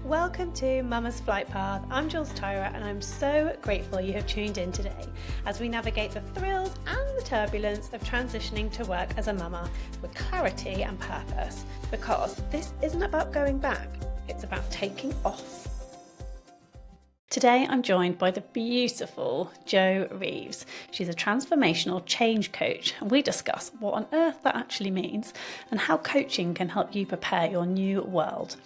Welcome to Mama's Flightpath. I'm Jools and I'm so grateful you have tuned in today as we navigate the thrills and the turbulence of transitioning to work as a mama with clarity and purpose. Because this isn't about going back, it's about taking off. Today I'm joined by the beautiful Jo Reeves. She's a transformational change coach, and we discuss what on earth that actually means and how coaching can help you prepare your new world.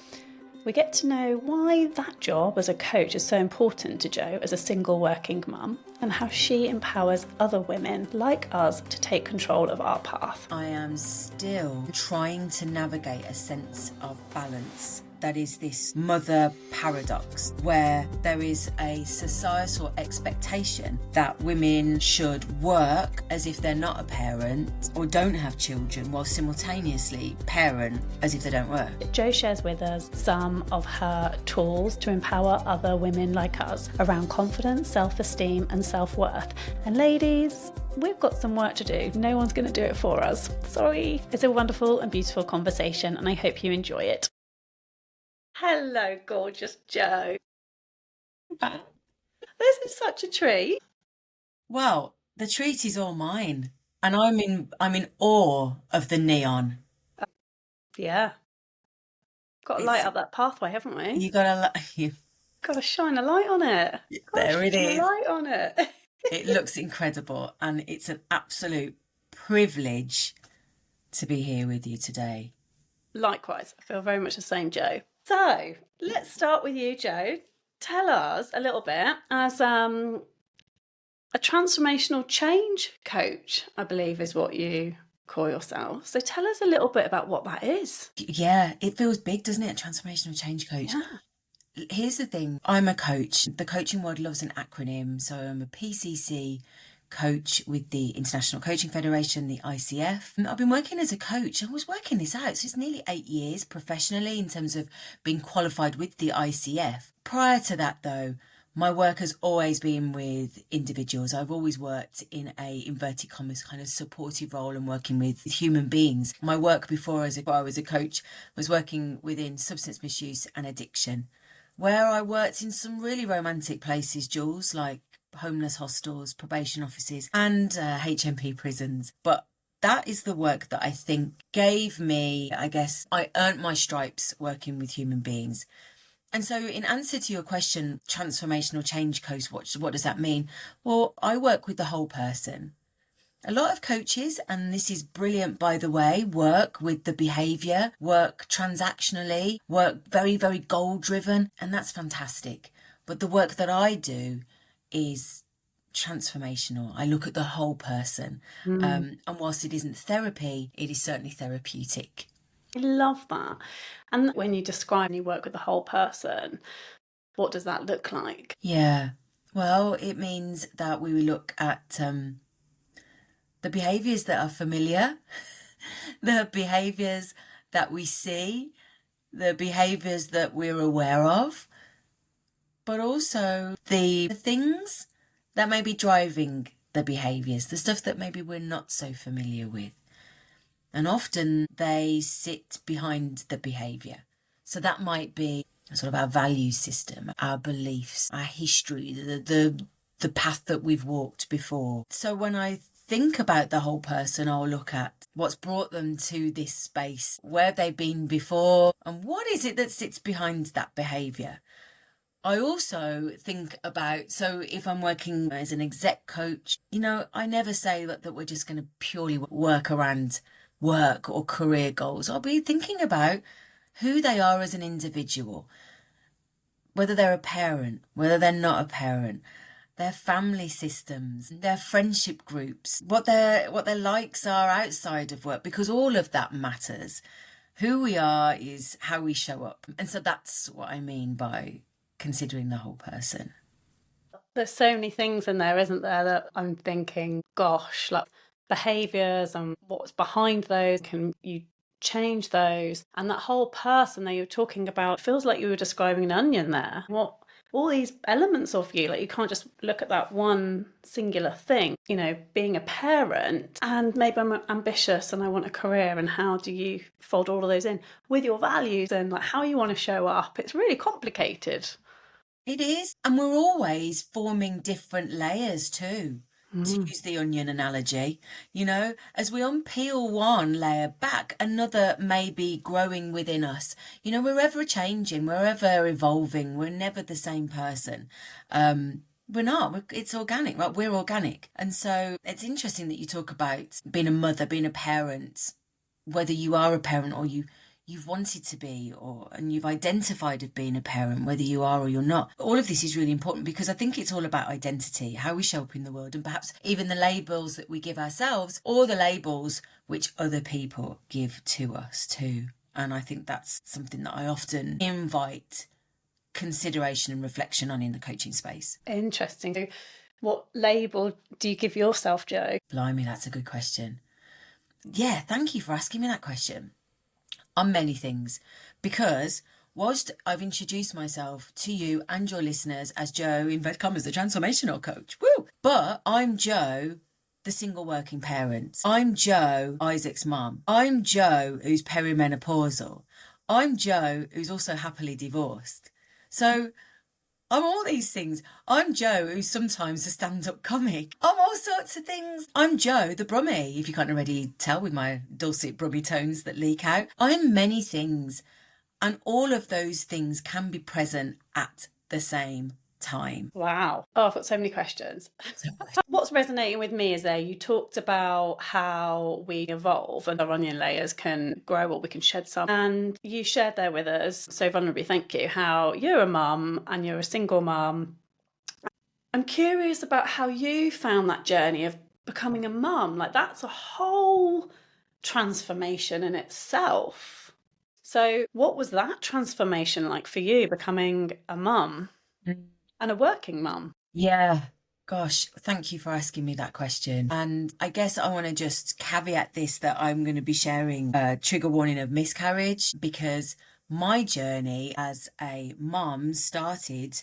We get to know why that job as a coach is so important to Jo as a single working mum, and how she empowers other women like us to take control of our path. I am still trying to navigate a sense of balance. That is this mother paradox where there is a societal expectation that women should work as if they're not a parent or don't have children, while simultaneously parent as if they don't work. Jo shares with us some of her tools to empower other women like us around confidence, self-esteem and self-worth. And ladies, we've got some work to do. No one's going to do it for us. Sorry. It's a wonderful and beautiful conversation, and I hope you enjoy it. Hello, gorgeous Jo. This is such a treat. Well, the treat is all mine, and I'm in awe of the neon. Yeah. Got to light up that pathway, haven't we? You gotta Got to shine a light on it. There it is. Light on it. It looks incredible, and it's an absolute privilege to be here with you today. Likewise, I feel very much the same, Jo. So let's start with you, Jo. Tell us a little bit as a transformational change coach, I believe is what you call yourself. So tell us a little bit about what that is. Yeah, it feels big, doesn't it? A transformational change coach. Yeah. Here's the thing. I'm a coach. The coaching world loves an acronym. So I'm a PCC coach with the International Coaching Federation, the ICF. And I've been working as a coach. I was working this out. So it's nearly 8 years professionally in terms of being qualified with the ICF. Prior to that, though, my work has always been with individuals. I've always worked in a inverted commas kind of supportive role and working with human beings. My work before I was a coach was working within substance misuse and addiction, where I worked in some really romantic places, Jools, like homeless hostels, probation offices and HMP prisons. But that is the work that I think gave me, I earned my stripes working with human beings. And so in answer to your question, transformational change coach, what does that mean? Well, I work with the whole person. A lot of coaches, and this is brilliant by the way, work with the behaviour, work transactionally, work very, very goal driven, and that's fantastic. But the work that I do is transformational. I look at the whole person. And whilst it isn't therapy, it is certainly therapeutic. I love that. And when you describe and you work with the whole person, what does that look like? Yeah. Well, it means that we look at the behaviours that are familiar, the behaviours that we see, the behaviours that we're aware of, but also the things that may be driving the behaviours, the stuff that maybe we're not so familiar with. And often they sit behind the behaviour. So that might be sort of our value system, our beliefs, our history, the path that we've walked before. So when I think about the whole person, I'll look at what's brought them to this space, where they've been before, and what is it that sits behind that behaviour. I also think about, so if I'm working as an exec coach, I never say that we're just going to purely work around work or career goals. I'll be thinking about who they are as an individual, whether they're a parent, whether they're not a parent, their family systems, their friendship groups, what their likes are outside of work, because all of that matters. Who we are is how we show up. And so that's what I mean by considering the whole person. There's so many things in there, isn't there, that I'm thinking, gosh, like behaviours and what's behind those. Can you change those? And that whole person that you're talking about feels like you were describing an onion there. What all these elements of you. Like, you can't just look at that one singular thing, being a parent, and maybe I'm ambitious and I want a career, and how do you fold all of those in with your values and like how you want to show up? It's really complicated. It is. And we're always forming different layers too, to use the onion analogy. As we unpeel one layer back, another may be growing within us. We're ever changing, we're ever evolving, we're never the same person. We're not. It's organic, right? We're organic. And so it's interesting that you talk about being a mother, being a parent, whether you are a parent or you've wanted to be, and you've identified of being a parent, whether you are or you're not. All of this is really important because I think it's all about identity, how we show up in the world, and perhaps even the labels that we give ourselves or the labels which other people give to us too. And I think that's something that I often invite consideration and reflection on in the coaching space. Interesting. So what label do you give yourself, Jo? Blimey, that's a good question. Yeah, thank you for asking me that question. On many things, because whilst I've introduced myself to you and your listeners as Jo, inverted commas, the transformational coach, woo! But I'm Jo, the single working parent. I'm Jo, Isaac's mum. I'm Jo, who's perimenopausal. I'm Jo, who's also happily divorced. So I'm all these things. I'm Jo, who's sometimes a stand-up comic. I'm all sorts of things. I'm Jo, the brummie, if you can't already tell with my dulcet brummy tones that leak out. I'm many things, and all of those things can be present at the same time. Wow. Oh, I've got so many questions. What's resonating with me is you talked about how we evolve and our onion layers can grow, or we can shed some. And you shared there with us, so vulnerably, thank you, how you're a mum and you're a single mum. I'm curious about how you found that journey of becoming a mum. Like, that's a whole transformation in itself. So what was that transformation like for you, becoming a mum and a working mum? Yeah. Gosh, thank you for asking me that question. And I guess I want to just caveat this that I'm going to be sharing a trigger warning of miscarriage, because my journey as a mum started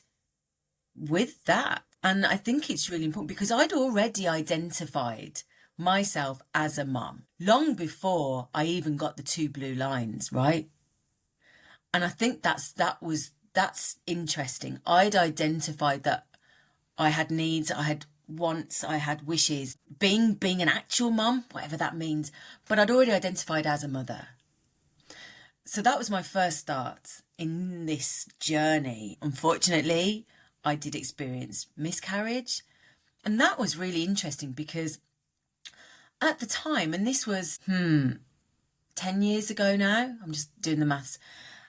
with that. And I think it's really important because I'd already identified myself as a mum long before I even got the 2 blue lines, right? And I think that's interesting. I'd identified that I had needs, I had wants, I had wishes, being an actual mum, whatever that means, but I'd already identified as a mother. So that was my first start in this journey. Unfortunately, I did experience miscarriage, and that was really interesting because at the time, and this was 10 years ago now, I'm just doing the maths.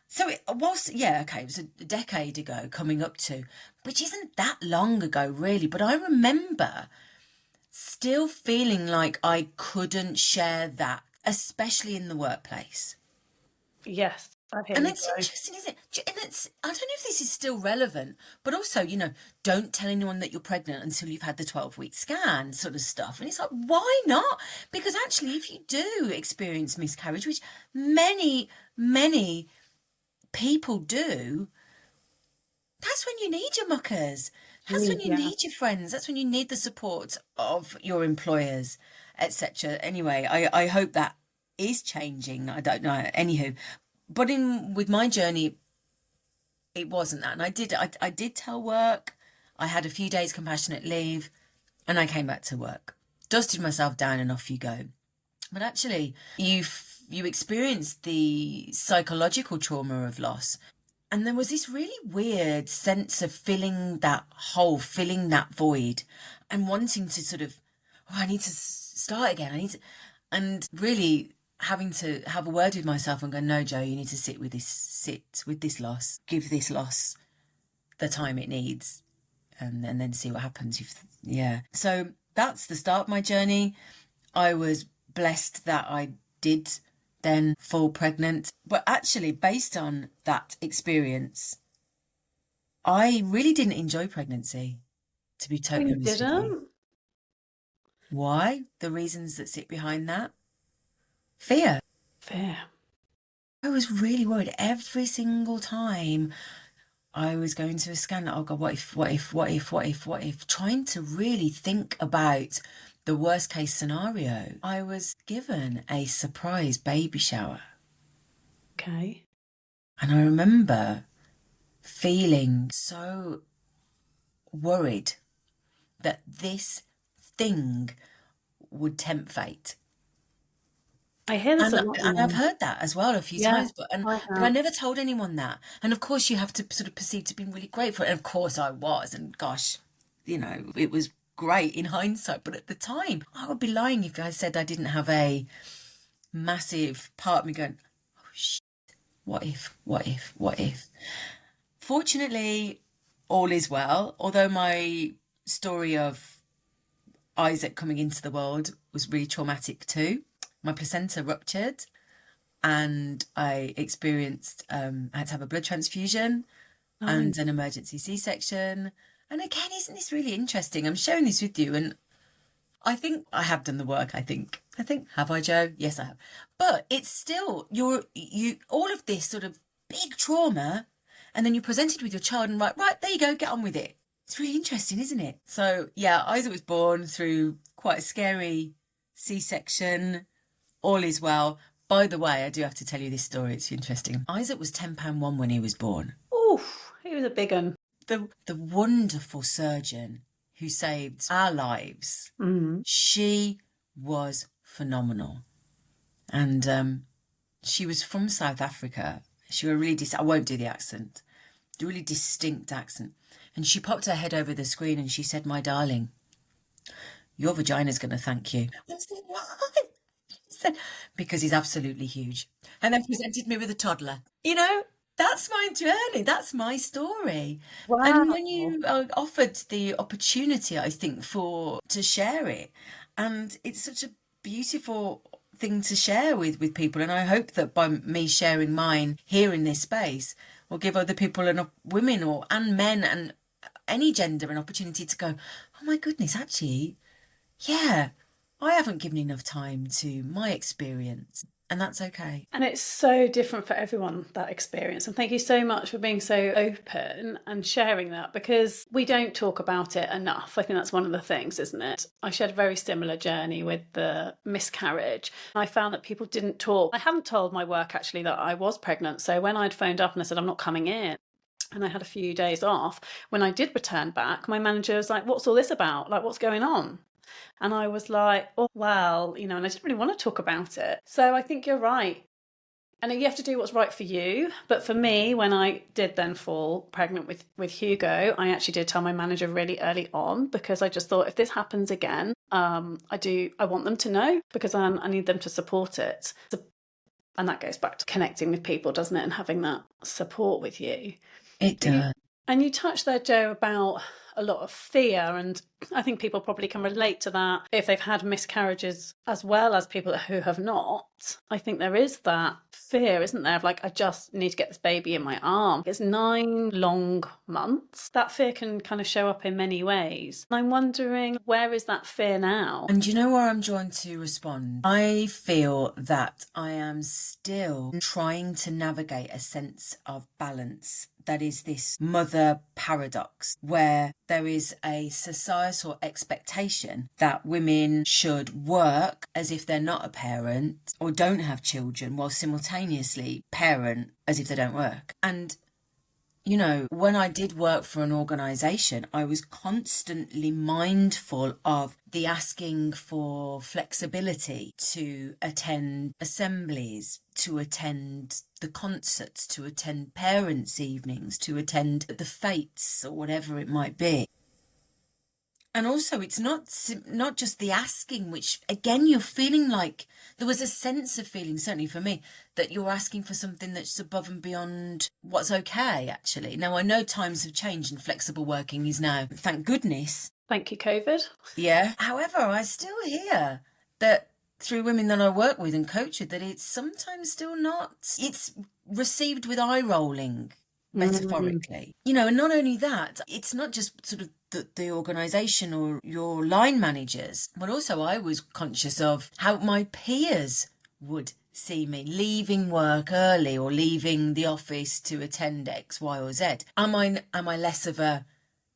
So it was, it was a decade ago, coming up to, which isn't that long ago really, but I remember still feeling like I couldn't share that, especially in the workplace. Yes, I hear And you, it's Jo. interesting, isn't it? And I don't know if this is still relevant, but also, don't tell anyone that you're pregnant until you've had the 12-week scan sort of stuff. And it's like, why not? Because actually, if you do experience miscarriage, which many, many people do, that's when you need your muckers. That's when you need your friends. That's when you need the support of your employers, etc. Anyway, I hope that is changing. I don't know. Anywho, but with my journey, it wasn't that. And I did tell work. I had a few days compassionate leave, and I came back to work, dusted myself down, and off you go. But actually, you experience the psychological trauma of loss. And there was this really weird sense of filling that hole, filling that void, and wanting to sort of, I need to start again. And really having to have a word with myself and go, no, Jo, you need to sit with this loss, give this loss the time it needs, and then see what happens. So that's the start of my journey. I was blessed that I did then fall pregnant. But actually, based on that experience, I really didn't enjoy pregnancy, to be totally honest with you. Why? The reasons that sit behind that? Fear. Fear. I was really worried every single time I was going to a scan, oh God, what if, trying to really think about the worst case scenario. I was given a surprise baby shower. Okay. And I remember feeling so worried that this thing would tempt fate. I hear this And a lot I've now. heard that as well a few Yeah, times, but I I have. never told anyone that. And of course, you have to sort of perceive to be really grateful. And of course, I was. And gosh, it was great in hindsight. But at the time, I would be lying if I said I didn't have a massive part of me going, oh shit, what if, what if, what if? Fortunately, all is well. Although my story of Isaac coming into the world was really traumatic too. My placenta ruptured and I experienced, I had to have a blood transfusion Oh, and an emergency C-section. And again, isn't this really interesting? I'm sharing this with you, and I think I have done the work. I think, have I, Jo? Yes, I have. But it's still, you, all of this sort of big trauma, and then you're presented with your child and right, there you go, get on with it. It's really interesting, isn't it? So yeah, Isaac was born through quite a scary C-section. All is well. By the way, I do have to tell you this story. It's interesting. Isaac was £10 when he was born. oof, he was a big one. The wonderful surgeon who saved our lives, she was phenomenal. And she was from South Africa. She was really, I won't do the accent, the really distinct accent. And she popped her head over the screen and she said, my darling, your vagina's going to thank you. I said, why? Said, because he's absolutely huge. And then presented me with a toddler. That's my journey. That's my story. And when Wow. you offered the opportunity, I think, to share it, and it's such a beautiful thing to share with people. And I hope that by me sharing mine here in this space will give other people women and men and any gender an opportunity to go, oh my goodness, actually, yeah, I haven't given enough time to my experience, and that's okay. And it's so different for everyone, that experience. And thank you so much for being so open and sharing that, because we don't talk about it enough. I think that's one of the things, isn't it? I shared a very similar journey with the miscarriage. I found that people didn't talk. I hadn't told my work actually that I was pregnant. So when I'd phoned up and I said, I'm not coming in, and I had a few days off, when I did return back, my manager was like, what's all this about? Like, what's going on? And I was like, oh, well, and I didn't really want to talk about it. So I think you're right. And you have to do what's right for you. But for me, when I did then fall pregnant with Hugo, I actually did tell my manager really early on, because I just thought, if this happens again, I want them to know, because I need them to support it. And that goes back to connecting with people, doesn't it? And having that support with you. It But does. and you touched there, Jo, about a lot of fear. And I think people probably can relate to that if they've had miscarriages as well as people who have not. I think there is that fear, isn't there, of like, I just need to get this baby in my arm. It's 9 long months. That fear can kind of show up in many ways. I'm wondering, where is that fear now? And you know where I'm drawn to respond? I feel that I am still trying to navigate a sense of balance. That is this mother paradox, where there is a societal expectation that women should work as if they're not a parent or don't have children, while simultaneously parent as if they don't work. And when I did work for an organisation, I was constantly mindful of the asking for flexibility to attend assemblies, to attend the concerts, to attend parents' evenings, to attend the fates or whatever it might be. And also, it's not just the asking, which, again, you're feeling like there was a sense of feeling, certainly for me, that you're asking for something that's above and beyond what's okay, actually. Now, I know times have changed and flexible working is now, thank goodness. Thank you, COVID. Yeah. However, I still hear that through women that I work with and coach with, that it's sometimes still not. It's received with eye rolling, metaphorically. And not only that, it's not just sort of the organisation or your line managers, but also I was conscious of how my peers would see me leaving work early or leaving the office to attend X, Y, or Z? Am I less of a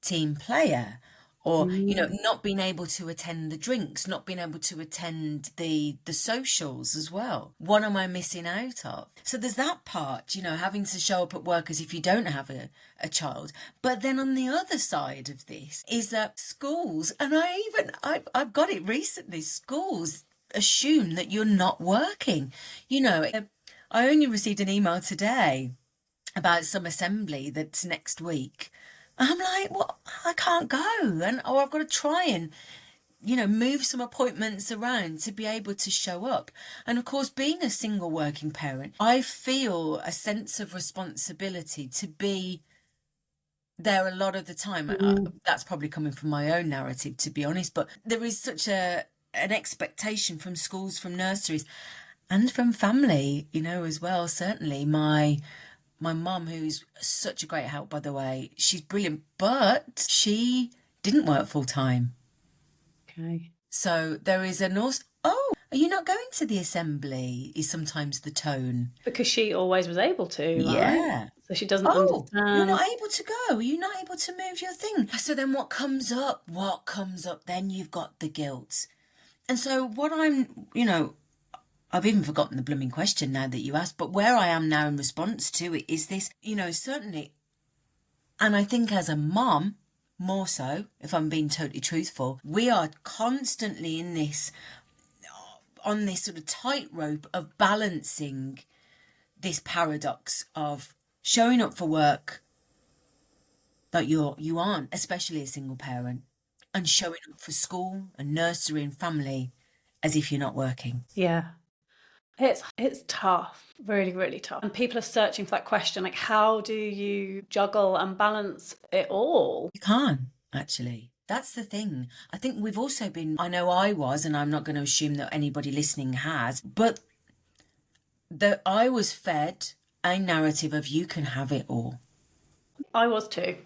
team player? Or, not being able to attend the drinks, not being able to attend the socials as well. What am I missing out of? So there's that part, having to show up at work as if you don't have a child. But then on the other side of this is that schools, and I've got it recently, schools assume that you're not working. I only received an email today about some assembly that's next week. I'm like, well, I can't go, or I've got to try and, move some appointments around to be able to show up. And of course, being a single working parent, I feel a sense of responsibility to be there a lot of the time. That's probably coming from my own narrative, to be honest, but there is such an expectation from schools, from nurseries, and from family, as well. Certainly my mum, who's such a great help, by the way, she's brilliant, but she didn't work full time. Okay. So there is oh, are you not going to the assembly? Is sometimes the tone. Because she always was able to, right? Yeah. So she doesn't Oh, understand. you're not able to go. You're not able to move your thing. So then what comes up? Then you've got the guilt. And so what I've even forgotten the blooming question now that you asked, but where I am now in response to it is this, certainly, and I think as a mom, more so, if I'm being totally truthful, we are constantly on this sort of tightrope of balancing this paradox of showing up for work that you aren't, especially a single parent, and showing up for school and nursery and family as if you're not working. Yeah. It's tough, really, really tough. And people are searching for that question, like, how do you juggle and balance it all? You can't, actually. That's the thing. I think we've also I know I was, and I'm not going to assume that anybody listening has, but that I was fed a narrative of you can have it all. I was too.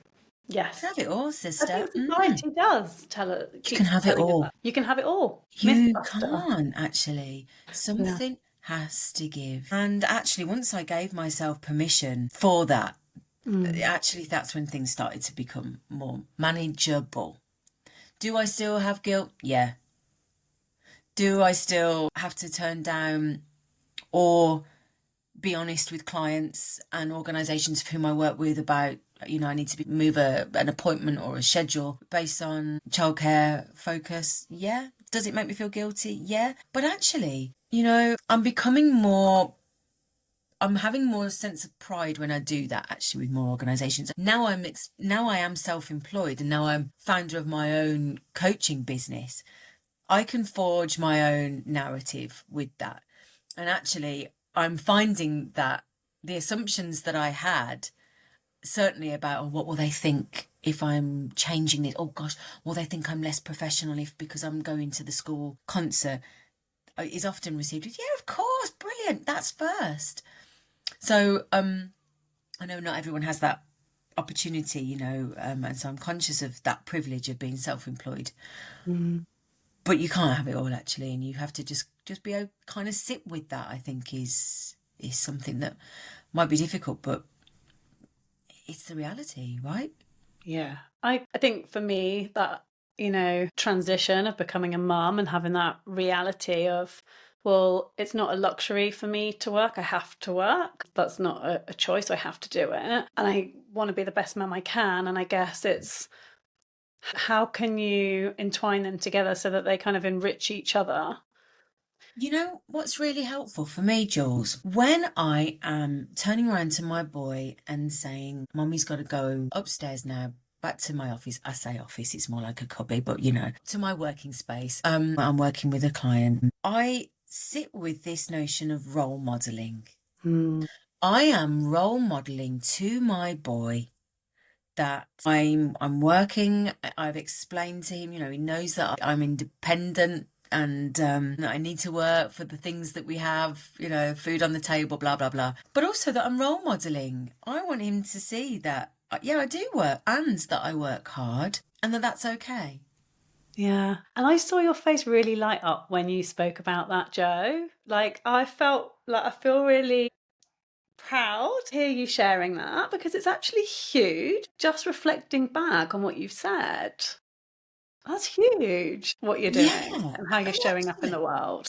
Yes. You can have it all, I sister. think society does tell it. You can have it all. You can have it all. You Mythbuster. can't, actually. Something has to give. And actually, once I gave myself permission for that, actually, that's when things started to become more manageable. Do I still have guilt? Yeah. Do I still have to turn down or be honest with clients and organisations whom I work with about, I need to move an appointment or a schedule based on childcare focus? Yeah. Does it make me feel guilty? Yeah. But actually, I'm having more sense of pride when I do that, actually, with more organisations. Now I am self-employed, and now I'm founder of my own coaching business. I can forge my own narrative with that. And actually, I'm finding that the assumptions that I had, certainly about what will they think if I'm changing it? Oh gosh, will they think I'm less professional because I'm going to the school concert? Is often received with, yeah, of course, brilliant, that's first. So I know not everyone has that opportunity, and so I'm conscious of that privilege of being self-employed. But you can't have it all, actually, and you have to just be kind of sit with that. I think is something that might be difficult, but it's the reality, right? Yeah. I think for me that, transition of becoming a mum and having that reality of, well, it's not a luxury for me to work. I have to work. That's not a choice. I have to do it. And I want to be the best mum I can. And I guess it's, how can you entwine them together so that they kind of enrich each other? What's really helpful for me, Jules, when I am turning around to my boy and saying, Mummy's got to go upstairs now, back to my office. I say office, it's more like a cubby, but to my working space. I'm working with a client. I sit with this notion of role modelling. I am role modelling to my boy that I'm working. I've explained to him, he knows that I'm independent and that I need to work for the things that we have, food on the table, blah, blah, blah. But also that I'm role modelling. I want him to see that, yeah, I do work and that I work hard and that's okay. Yeah. And I saw your face really light up when you spoke about that, Jo. Like, I felt Like, I feel really proud to hear you sharing that, because it's actually huge, just reflecting back on what you've said. That's huge, what you're doing Yeah, and how you're and showing up in the world.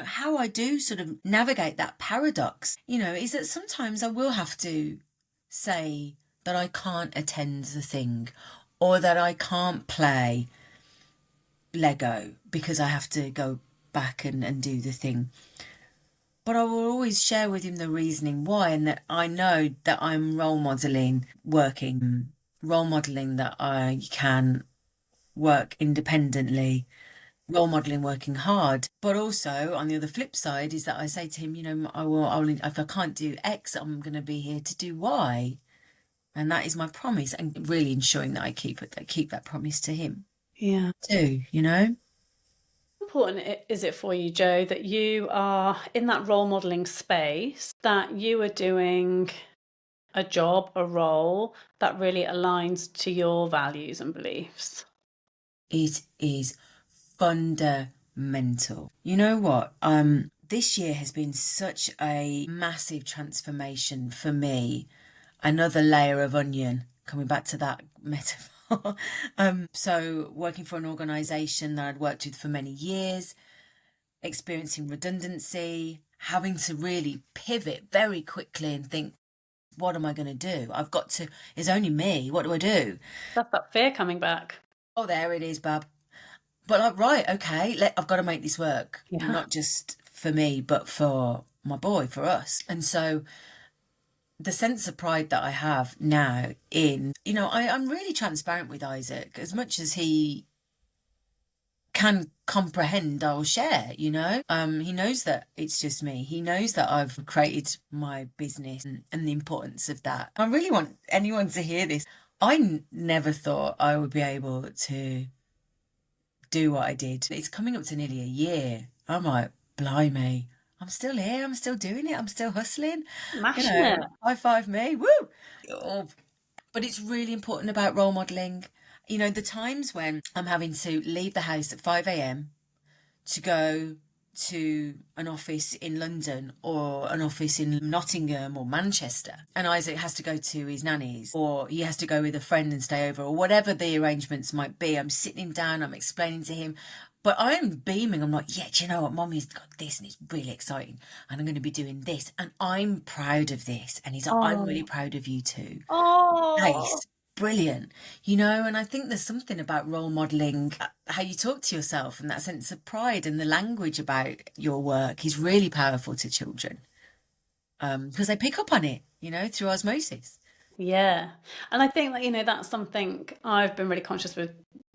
how I do sort of navigate that paradox, is that sometimes I will have to say that I can't attend the thing or that I can't play Lego because I have to go back and do the thing. But I will always share with him the reasoning why, and that I know that I'm role modeling that I can work independently, role modeling working hard. But also on the other flip side is that I say to him, if I can't do X, I'm going to be here to do Y. And that is my promise, and really ensuring that I keep that promise to him Yeah. too, Important is it for you, Jo, that you are in that role modeling space, that you are doing a job, a role that really aligns to your values and beliefs? It is fundamental. You know what? This year has been such a massive transformation for me. Another layer of onion, coming back to that metaphor. So working for an organisation that I'd worked with for many years, experiencing redundancy, having to really pivot very quickly and think, what am I going to do? It's only me. What do I do? That's that fear coming back. Oh, there it is, Bab. But right, okay, I've got to make this work, Yeah. not just for me, but for my boy, for us. And so the sense of pride that I have now I'm really transparent with Isaac. As much as he can comprehend, I'll share, He knows that it's just me. He knows that I've created my business and the importance of that. I really want anyone to hear this. I never thought I would be able to do what I did. It's coming up to nearly a year. I'm like, blimey, I'm still here. I'm still doing it. I'm still hustling. Smashing it. High five me. Woo! Oh, but it's really important about role modeling. The times when I'm having to leave the house at 5 a.m. to go to an office in London or an office in Nottingham or Manchester, and Isaac has to go to his nanny's, or he has to go with a friend and stay over, or whatever the arrangements might be. I'm sitting him down, I'm explaining to him, but I'm beaming. I'm like, yeah, do you know what? Mommy's got this and it's really exciting and I'm going to be doing this and I'm proud of this. And he's like, I'm really proud of you too. Oh, Nice. Brilliant. And I think there's something about role modeling, how you talk to yourself and that sense of pride, and the language about your work is really powerful to children because they pick up on it, through osmosis. yeah. And I think that, that's something I've been really conscious with,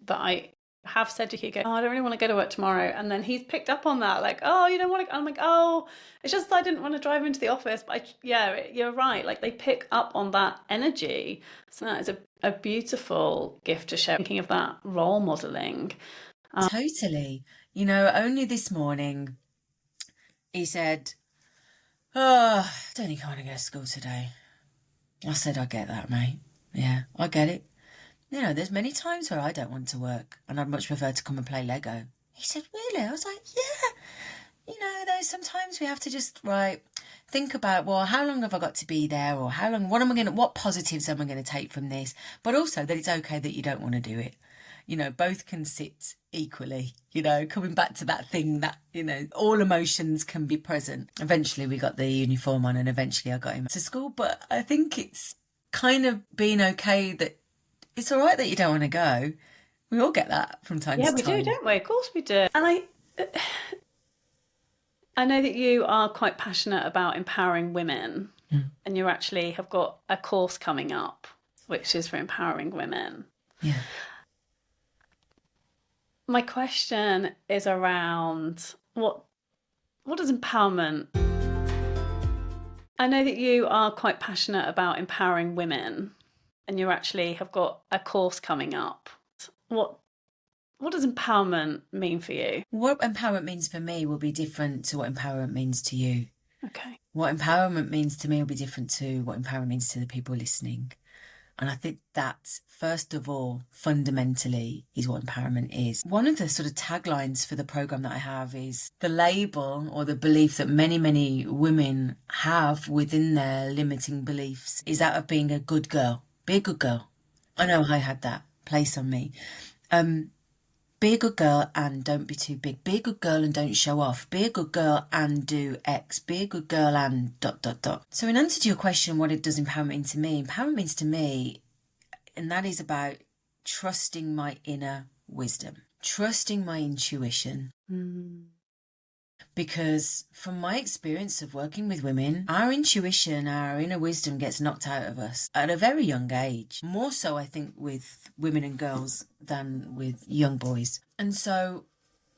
that I have said to Hugo, oh, I don't really want to go to work tomorrow. And then he's picked up on that, like, oh, you don't want to. I'm like, oh, it's just that I didn't want to drive into the office. But you're right. Like, they pick up on that energy. So that is a beautiful gift to share. Thinking of that role modeling. Totally. Only this morning he said, oh, I don't think I want to go to school today. I said, I get that, mate. Yeah, I get it. There's many times where I don't want to work and I'd much prefer to come and play Lego. He said, really? I was like, yeah. There's sometimes we have to just, think about, well, how long have I got to be there, or how long, what positives am I going to take from this? But also that it's okay that you don't want to do it. Both can sit equally, coming back to that thing that, all emotions can be present. Eventually we got the uniform on and eventually I got him to school. But I think it's kind of being okay that it's all right that you don't want to go. We all get that from time to time. Yeah, we do, don't we? Of course we do. And I know that you are quite passionate about empowering women, and you actually have got a course coming up, which is for empowering women. Yeah. My question is around what does empowerment... I know that you are quite passionate about empowering women, and you actually have got a course coming up. What does empowerment mean for you? What empowerment means for me will be different to what empowerment means to you. Okay. What empowerment means to me will be different to what empowerment means to the people listening. And I think that, first of all, fundamentally is what empowerment is. One of the sort of taglines for the program that I have is the label or the belief that many, many women have within their limiting beliefs is that of being a good girl. Be a good girl. I know I had that place on me. Be a good girl and don't be too big. Be a good girl and don't show off. Be a good girl and do X. Be a good girl and ... So in answer to your question, what it does empowerment mean to me? Empowerment means to me, and that is about trusting my inner wisdom, trusting my intuition. Because from my experience of working with women, our intuition, our inner wisdom gets knocked out of us at a very young age. More so, I think, with women and girls than with young boys. And so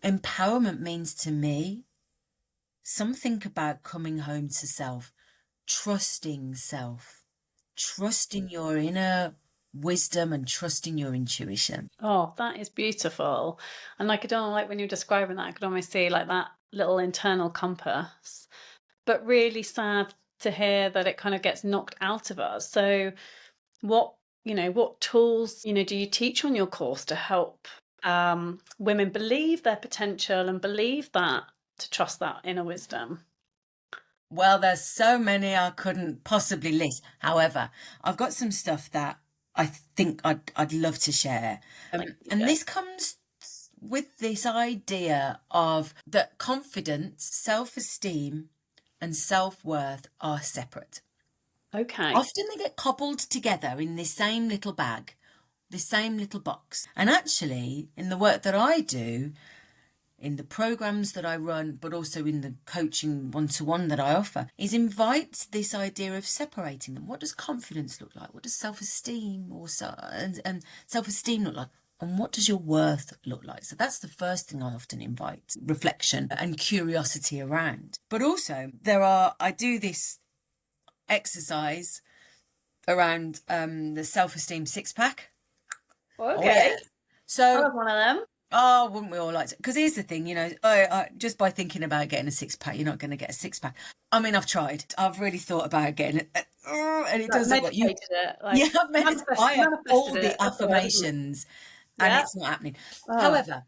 empowerment means to me something about coming home to self, trusting your inner wisdom and trusting your intuition. Oh, that is beautiful. And like, I don't know, like when you're describing that, I could almost see like that little internal compass, but really sad to hear that it kind of gets knocked out of us. So what tools, do you teach on your course to help women believe their potential and believe that, to trust that inner wisdom? Well, there's so many I couldn't possibly list. However, I've got some stuff that I think I'd love to share. And this comes with this idea of that confidence, self-esteem, and self-worth are separate. Okay. Often they get cobbled together in this same little bag, this same little box. And actually, in the work that I do, in the programs that I run, but also in the coaching one-to-one that I offer, is invite this idea of separating them. What does confidence look like? What does self-esteem and self-esteem look like? And what does your worth look like? So that's the first thing I often invite reflection and curiosity around. But also I do this exercise around the self-esteem six-pack. Okay. Oh, yeah. So I love one of them. Oh, wouldn't we all like to? Because here's the thing, just by thinking about getting a six-pack, you're not going to get a six-pack. I mean, I've tried. I've really thought about getting it, and it doesn't. What you? Yeah, I have all the affirmations, and it's not happening. However,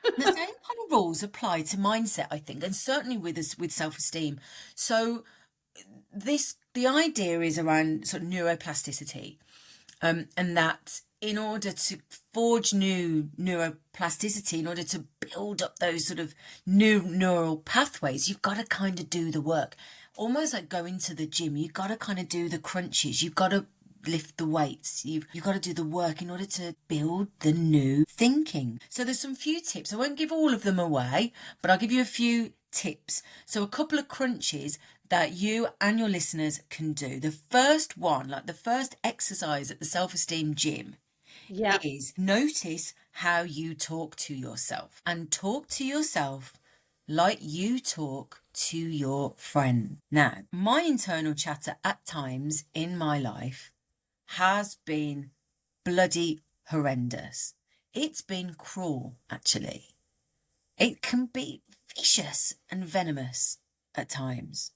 the same kind of rules apply to mindset, I think, and certainly with self-esteem. So the idea is around sort of neuroplasticity, and that in order to forge new neuroplasticity, in order to build up those sort of new neural pathways, you've got to kind of do the work. Almost like going to the gym, you've got to kind of do the crunches, you've got to lift the weights, you've got to do the work in order to build the new thinking. So there's some few tips. I won't give all of them away, but I'll give you a few tips. So a couple of crunches that you and your listeners can do. The first one, like the first exercise at the self-esteem gym, is notice how you talk to yourself, and talk to yourself like you talk to your friend. Now, my internal chatter at times in my life has been bloody horrendous. It's been cruel, actually. It can be vicious and venomous at times.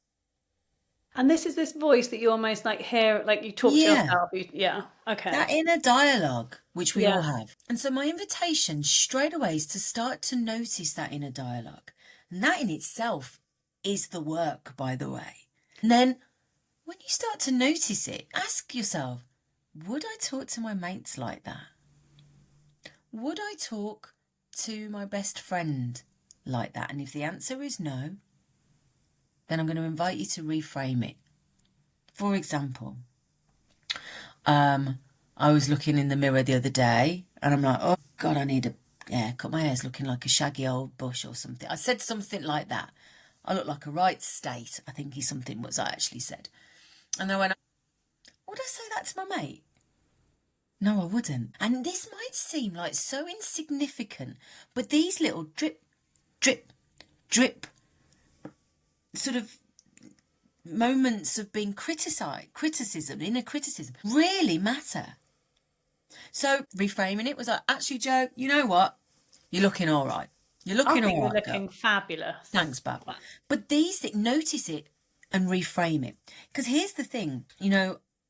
And this is this voice that you almost like hear, like you talk to yourself. Okay. That inner dialogue, which we all have. And so my invitation straight away is to start to notice that inner dialogue. And that in itself is the work, by the way. And then when you start to notice it, ask yourself, would I talk to my mates like that? Would I talk to my best friend like that? And if the answer is no, then I'm going to invite you to reframe it. For example, I was looking in the mirror the other day and I'm like, oh God, I need a haircut. My hair's looking like a shaggy old bush or something. I said something like that. I look like a right state, I think is something what I actually said. And I went, would I say that to my mate? No, I wouldn't. And this might seem like so insignificant, but these little drip, drip, drip sort of moments of being criticism, inner criticism, really matter. So reframing it was like, actually, Jo, you know what? You're looking all right. You're looking all right. You're looking fabulous. Thanks, Bab. But these things, notice it and reframe it. Because here's the thing,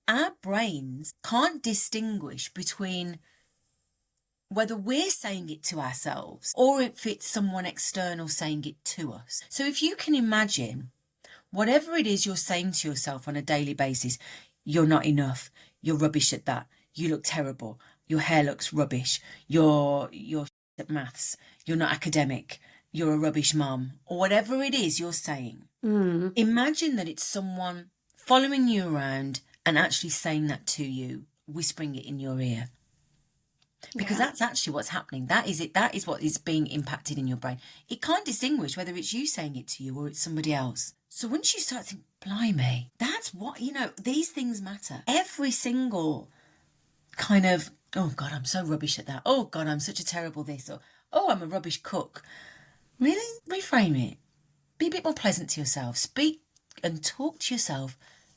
our brains can't distinguish between whether we're saying it to ourselves or if it's someone external saying it to us. So if you can imagine whatever it is you're saying to yourself on a daily basis, you're not enough, you're rubbish at that, you look terrible, your hair looks rubbish, you're at maths, you're not academic, you're a rubbish mum, or whatever it is you're saying. Imagine that it's someone following you around and actually saying that to you, whispering it in your ear. Because that's actually what's happening. That is it. That is what is being impacted in your brain. It can't distinguish whether it's you saying it to you or it's somebody else. So once you start thinking, blimey, that's what, these things matter. Every single kind of, oh God, I'm so rubbish at that. Oh God, I'm such a terrible this. Or, oh, I'm a rubbish cook. Really? Reframe it. Be a bit more pleasant to yourself. Speak and talk to yourself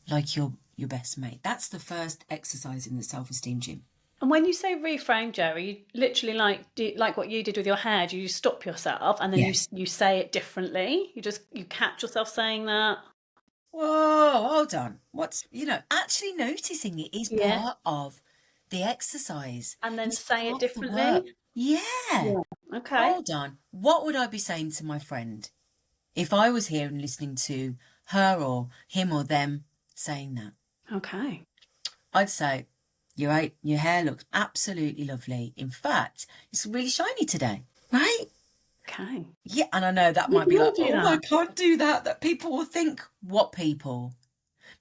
like you're your best mate. That's the first exercise in the self-esteem gym. And when you say reframe, Jo, are you literally like what you did with your hair? Do you stop yourself and then you say it differently? You catch yourself saying that? Whoa, hold on. Actually noticing it is part of the exercise. And then say it part of the differently? work. Yeah. Okay. Hold on. What would I be saying to my friend if I was here and listening to her or him or them saying that? Okay. I'd say, you're right, your hair looks absolutely lovely. In fact, it's really shiny today, right? Okay. Yeah, and I know that might be like, oh, I can't do that. That people will think, what people?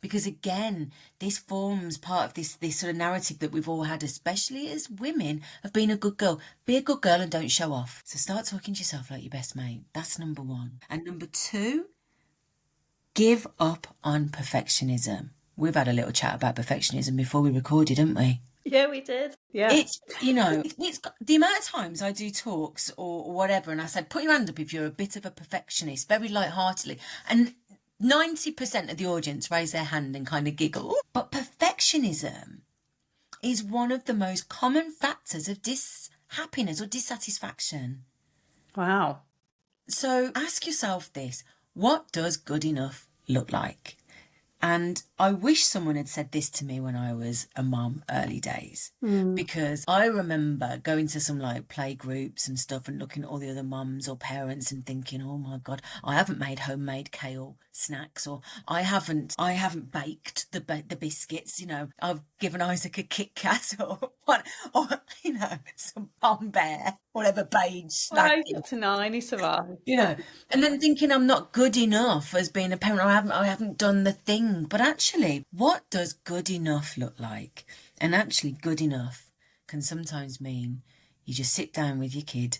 Because again, this forms part of this sort of narrative that we've all had, especially as women, of being a good girl. Be a good girl and don't show off. So start talking to yourself like your best mate. That's number one. And number two, give up on perfectionism. We've had a little chat about perfectionism before we recorded, haven't we? Yeah, we did. Yeah. It's the amount of times I do talks or whatever, and I said, put your hand up if you're a bit of a perfectionist, very lightheartedly. And 90% of the audience raise their hand and kind of giggle. But perfectionism is one of the most common factors of dishappiness or dissatisfaction. Wow. So ask yourself this, what does good enough look like? And I wish someone had said this to me when I was a mum, early days, because I remember going to some like play groups and stuff and looking at all the other mums or parents and thinking, oh my God, I haven't made homemade kale snacks, or I haven't baked the biscuits, I've given Isaac a Kit Kat or what, or some Bomb Bear, whatever beige snack. 5 to 9, he survived. And then thinking I'm not good enough as being a parent, I haven't done the thing. But actually, what does good enough look like? And actually, good enough can sometimes mean you just sit down with your kid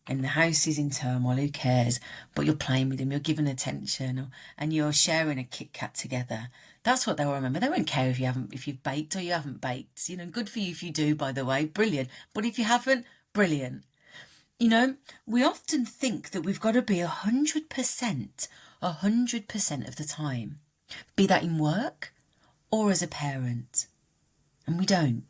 and the house is in turmoil, who cares? But you're playing with them, you're giving attention, and you're sharing a Kit Kat together. That's what they'll remember. They won't care if you've baked or you haven't baked. Good for you if you do, by the way, brilliant. But if you haven't, brilliant. We often think that we've got to be 100% of the time, be that in work or as a parent, and we don't.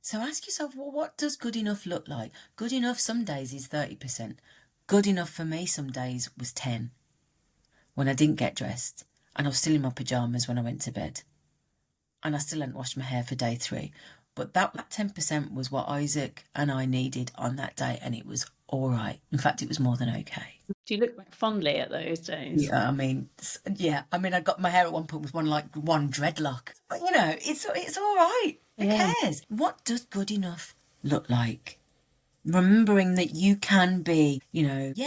So ask yourself, well, what does good enough look like? Good enough some days is 30%. Good enough for me some days was 10, when I didn't get dressed and I was still in my pyjamas when I went to bed and I still hadn't washed my hair for day 3. But that 10% was what Isaac and I needed on that day, and it was all right. In fact, it was more than okay. Do you look back fondly at those days? Yeah, I got my hair at one point with one dreadlock. But, it's all right. Who cares? What does good enough look like? Remembering that you can be,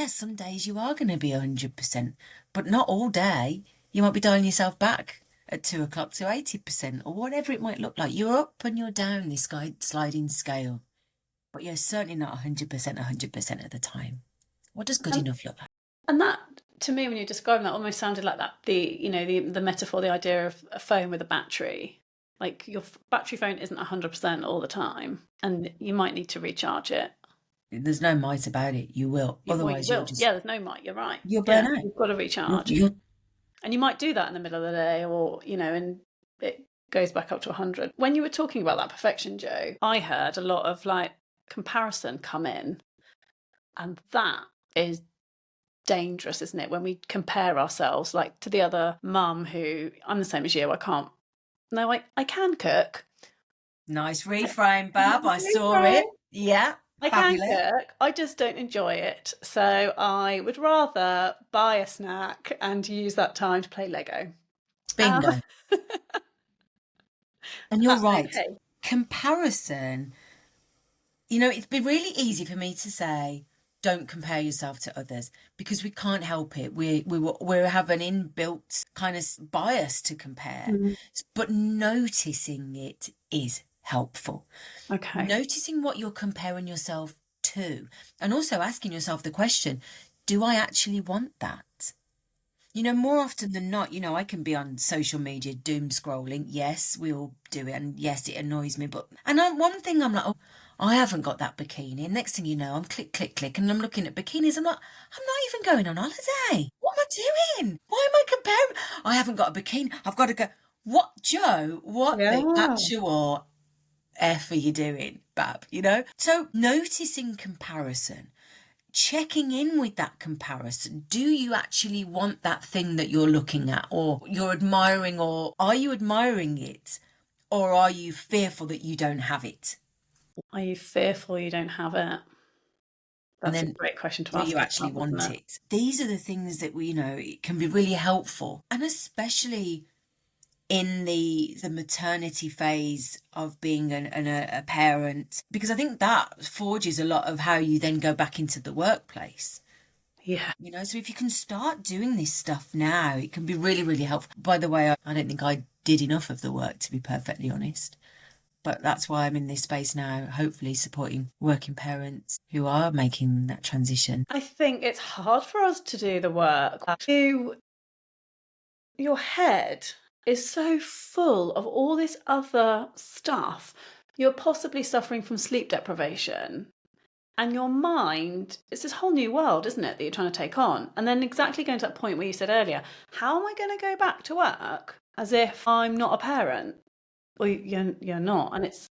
some days you are going to be 100%, but not all day. You might be dialing yourself back at 2 o'clock to 80% or whatever it might look like. You're up and you're down this sliding scale, but you're certainly not 100% of the time. What does good enough look like? And that, to me, when you're describing that, almost sounded like that, the metaphor, the idea of a phone with a battery. Like your battery phone isn't 100% all the time, and you might need to recharge it. There's no might about it. You will. Otherwise, you'll just... Yeah, there's no might. You're right. You'll burn out. You've got to recharge. And you might do that in the middle of the day, or, and it goes back up to 100. When you were talking about that perfection, Jo, I heard a lot of comparison come in. And that is dangerous, isn't it? When we compare ourselves to the other mum who, I'm the same as you, I can't No, I can cook. Nice reframe, Bab. I Nice saw reframe. it. Yeah, I can fabulous. cook, I just don't enjoy it. So I would rather buy a snack and use that time to play Lego. Um, Bingo. And you're that's right. okay. Comparison, it'd be really easy for me to say, don't compare yourself to others because we can't help it. We have an inbuilt kind of bias to compare, Mm, but noticing it is helpful. okay. Noticing what you're comparing yourself to, and also asking yourself the question, do I actually want that? More often than not, I can be on social media doom scrolling. Yes, we all do it. And yes, it annoys me. One thing I'm like, oh, I haven't got that bikini. And next thing you know, I'm click, click, click. And I'm looking at bikinis. I'm not even going on holiday. What am I doing? Why am I comparing? I haven't got a bikini. I've got to go. What, Joe? What the Yeah. actual F are you doing, Bab? So noticing comparison, checking in with that comparison. Do you actually want that thing that you're looking at or you're admiring, or are you admiring it, or are you fearful that you don't have it? Are you fearful you don't have it? And That's a then great question to do ask you actually yourself, isn't want it? it? These are the things that it can be really helpful, and especially in the maternity phase of being a parent, because I think that forges a lot of how you then go back into the workplace. Yeah. So if you can start doing this stuff now, it can be really, really helpful. By the way, I don't think I did enough of the work, to be perfectly honest. But that's why I'm in this space now, hopefully supporting working parents who are making that transition. I think it's hard for us to do the work. Your head is so full of all this other stuff. You're possibly suffering from sleep deprivation. And your mind, it's this whole new world, isn't it, that you're trying to take on? And then exactly going to that point where you said earlier, how am I going to go back to work as if I'm not a parent? Well, you're not. And it's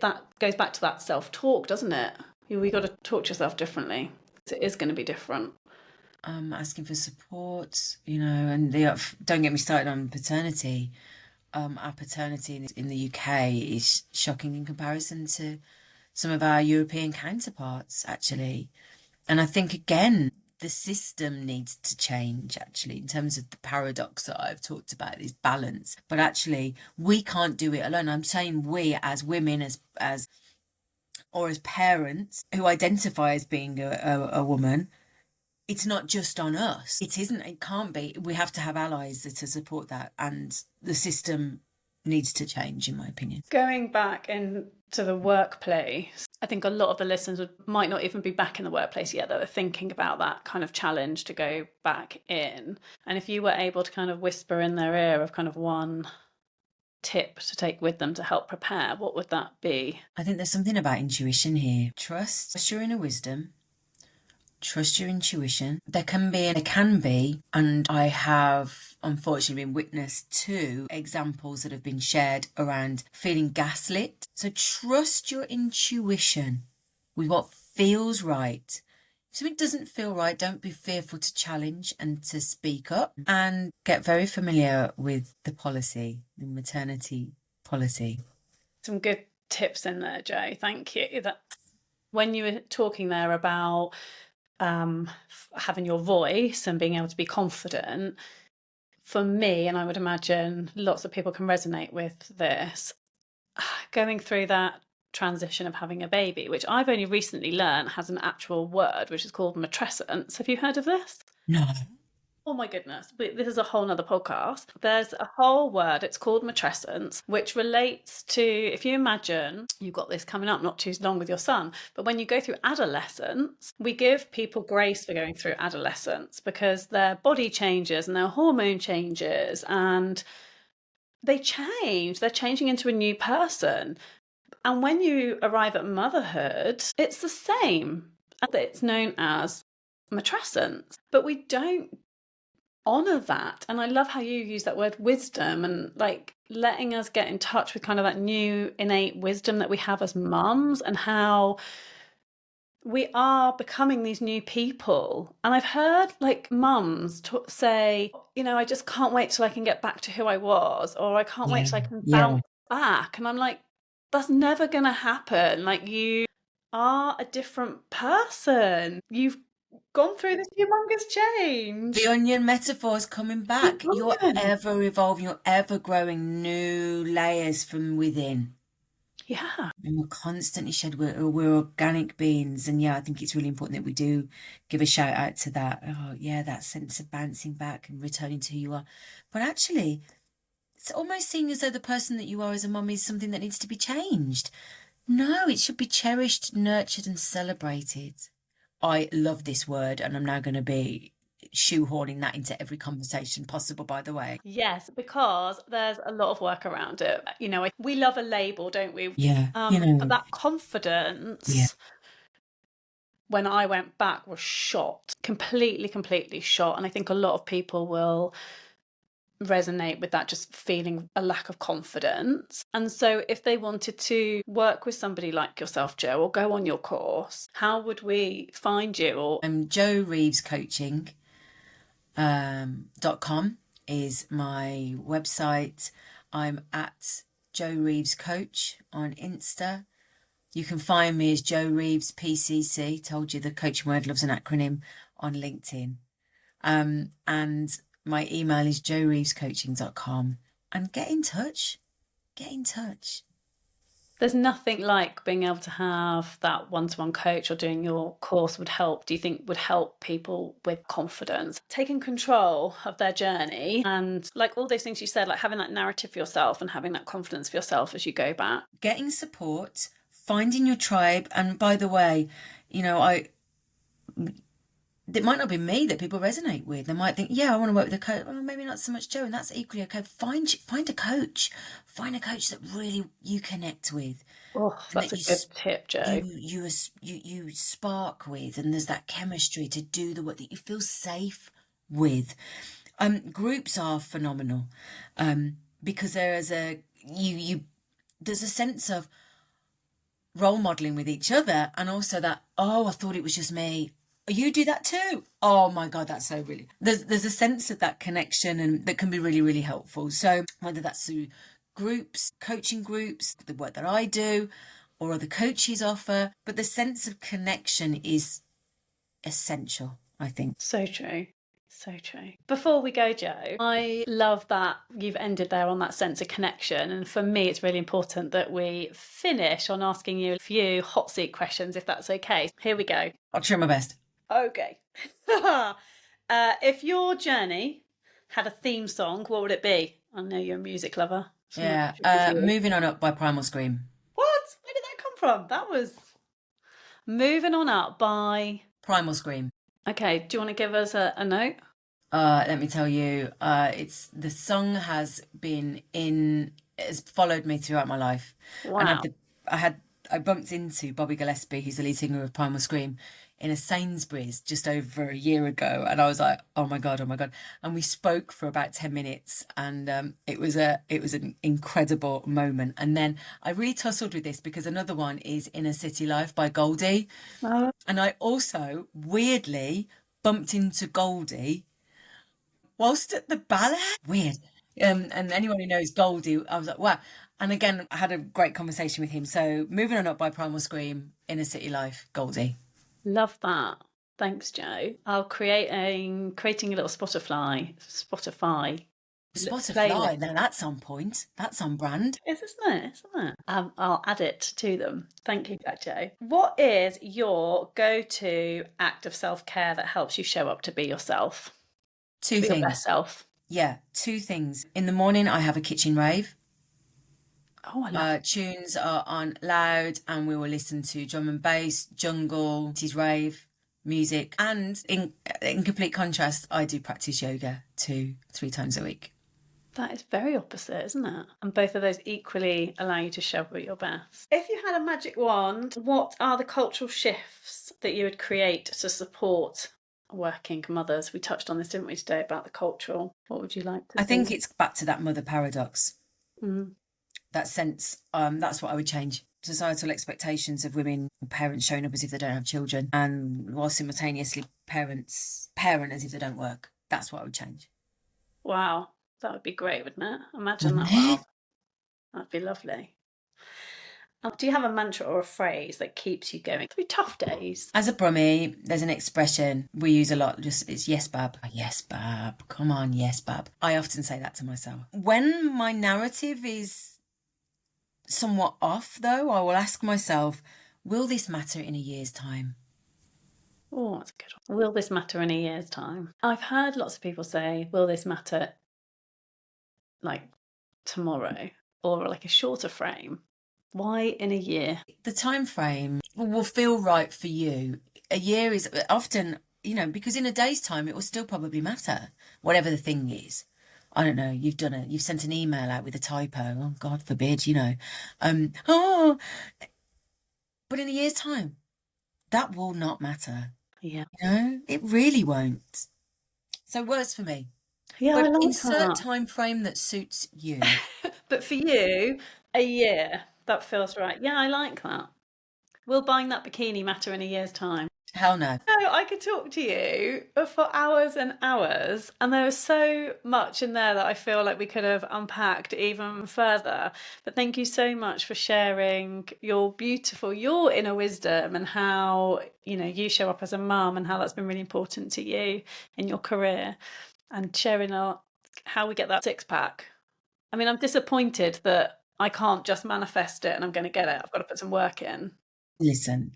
that goes back to that self-talk, doesn't it? We got to talk to yourself differently. It is going to be different. Asking for support, and don't get me started on paternity. Our paternity in the UK is shocking in comparison to some of our European counterparts, actually. And I think, again, the system needs to change, actually, in terms of the paradox that I've talked about, this balance. But actually, we can't do it alone. I'm saying we as women, as or as parents who identify as being a woman. It's not just on us. It can't be. We have to have allies to support that. And the system needs to change, in my opinion. Going back into the workplace, I think a lot of the listeners might not even be back in the workplace yet, that are thinking about that kind of challenge to go back in. And if you were able to kind of whisper in their ear of kind of one tip to take with them to help prepare, what would that be? I think there's something about intuition here. Trust your inner wisdom. Trust your intuition. There can be, and I have unfortunately been witness to examples that have been shared around feeling gaslit. So trust your intuition with what feels right. If something doesn't feel right, don't be fearful to challenge and to speak up, and get very familiar with the policy, the maternity policy. Some good tips in there, Jo. Thank you. That when you were talking there about having your voice and being able to be confident, for me, and I would imagine lots of people can resonate with this, going through that transition of having a baby, which I've only recently learned has an actual word, which is called matrescence. Have you heard of this? No. Oh my goodness, but this is a whole nother podcast. There's a whole word, it's called matrescence, which relates to, if you imagine you've got this coming up not too long with your son, but when you go through adolescence, we give people grace for going through adolescence because their body changes and their hormone changes and they change. They're changing into a new person. And when you arrive at motherhood, it's the same. It's known as matrescence, but we don't honor that. And I love how you use that word wisdom and like letting us get in touch with kind of that new innate wisdom that we have as mums, and how we are becoming these new people. And I've heard like mums say, I just can't wait till I can get back to who I was, or I can't wait Yeah, till I can yeah. bounce back. And I'm like, that's never going to happen. Like, you are a different person. You've gone through this humongous change. The onion metaphor is coming The back. You're onion. ever evolving, you're ever growing new layers from within. Yeah. And we're constantly shed, we're organic beings. And yeah, I think it's really important that we do give a shout out to that. Oh, yeah, that sense of bouncing back and returning to who you are. But actually, it's almost seen as though the person that you are as a mum is something that needs to be changed. No, it should be cherished, nurtured, and celebrated. I love this word, and I'm now going to be shoehorning that into every conversation possible, by the way. Yes, because there's a lot of work around it. We love a label, don't we? Yeah, But that yeah. confidence, when I went back, was shot, completely shot. And I think a lot of people will resonate with that, just feeling a lack of confidence. And so if they wanted to work with somebody like yourself, Jo, or go on your course, how would we find you? Or Jo Reeves Coaching .com is my website. I'm at Jo Reeves Coach on Insta. You can find me as Jo Reeves PCC. Told you the coaching word loves an acronym, on LinkedIn. And my email is joreevescoaching.com. And get in touch. Get in touch. there's nothing like being able to have that one-to-one coach, or doing your course would help. Do you think would help people with confidence, taking control of their journey, and like all those things you said, like having that narrative for yourself and having that confidence for yourself as you go back? Getting support, finding your tribe. And by the way, it might not be me that people resonate with. They might think, yeah, I want to work with a coach. Well, maybe not so much Jo, and that's equally okay. Find a coach. Find a coach that really you connect with, Oh, and that's that a good tip, Jo. you spark with, and there's that chemistry to do the work that you feel safe with. Groups are phenomenal, because there's a sense of role modeling with each other, and also that, oh, I thought it was just me. You do that too. Oh my God, that's so brilliant. There's a sense of that connection, and that can be really, really helpful. So whether that's through groups, coaching groups, the work that I do, or other coaches offer, but the sense of connection is essential, I think. So true. So true. Before we go, Jo, I love that you've ended there on that sense of connection. And for me, it's really important that we finish on asking you a few hot seat questions, if that's okay. Here we go. I'll try my best. Okay. If your journey had a theme song, what would it be? I know you're a music lover. So Yeah, Moving On Up by Primal Scream. What? Where did that come from? That was Moving On Up by... Primal Scream. Okay, do you want to give us a note? Let me tell you, the song has followed me throughout my life. Wow. And I bumped into Bobby Gillespie, who's the lead singer of Primal Scream, in a Sainsbury's just over a year ago, and I was like, oh my God, and we spoke for about 10 minutes, and it was an incredible moment. And then I really tussled with this because another one is Inner City Life by Goldie, and I also weirdly bumped into Goldie whilst at the ballet. Weird. And anyone who knows Goldie, I was like, wow. And again, I had a great conversation with him. So Moving On Up by Primal Scream, Inner City Life, Goldie. Love that. Thanks, Jo. I'll creating a little Spotify. Spotify, now that's on point. That's on brand. Isn't it? I'll add it to them. Thank you, Jo. What is your go-to act of self-care that helps you show up to be yourself? Two Be things. your best self. Yeah, two things. In the morning, I have a kitchen rave. Oh, I love tunes are on loud, and we will listen to drum and bass, jungle, 80s rave music. And in complete contrast, I do practice yoga 2-3 times a week. That is very opposite, isn't it? And both of those equally allow you to show up at your best. If you had a magic wand, what are the cultural shifts that you would create to support working mothers? We touched on this, didn't we, today, about the cultural. What would you like to I think see? it's back to that mother paradox. Mm. that sense. That's what I would change. Societal expectations of women, parents showing up as if they don't have children, and while simultaneously parents parent as if they don't work. That's what I would change. Wow, that would be great, wouldn't it? Imagine Wouldn't that. Wow, it? that'd be lovely. Do you have a mantra or a phrase that keeps you going through tough days? As a Brummie, there's an expression we use a lot, just it's yes, bab. Yes, bab. Come on, yes, bab. I often say that to myself. When my narrative is somewhat off, though, I will ask myself, will this matter in a year's time? Oh, that's a good one. Will this matter in a year's time? I've heard lots of people say, will this matter like tomorrow or like a shorter frame? Why in a year? The time frame will feel right for you. A year is often, because in a day's time, it will still probably matter, whatever the thing is. I don't know, you've sent an email out with a typo. Oh, God forbid, but in a year's time, that will not matter. Yeah. It really won't. So works for me. Yeah, But I like insert that. time frame that suits you. But for you, a year, that feels right. Yeah, I like that. Will buying that bikini matter in a year's time? Hell no. No, I could talk to you for hours and hours, and there was so much in there that I feel like we could have unpacked even further. But thank you so much for sharing your inner wisdom and how, you show up as a mum and how that's been really important to you in your career, and sharing how we get that six pack. I mean, I'm disappointed that I can't just manifest it and I'm going to get it. I've got to put some work in. Listen,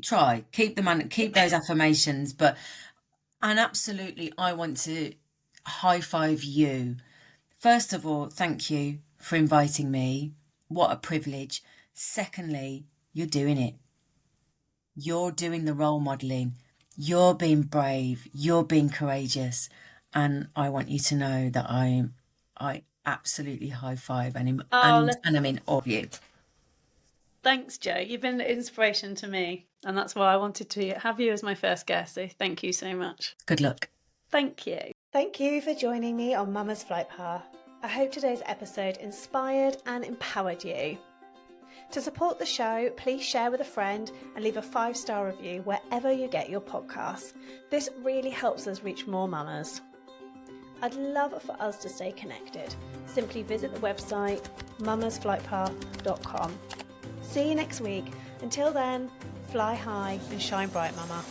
try keep those affirmations, and absolutely, I want to high five you. First of all, thank you for inviting me. What a privilege. Secondly, you're doing it. You're doing the role modeling. You're being brave. You're being courageous, and I want you to know that I absolutely high five and I'm in awe of you. Thanks, Jo. You've been an inspiration to me, and that's why I wanted to have you as my first guest. So thank you so much. Good luck. Thank you. Thank you for joining me on Mama's Flightpath. I hope today's episode inspired and empowered you. To support the show, please share with a friend and leave a 5-star review wherever you get your podcasts. This really helps us reach more mamas. I'd love for us to stay connected. Simply visit the website mamasflightpath.com. See you next week. Until then, fly high and shine bright, mama.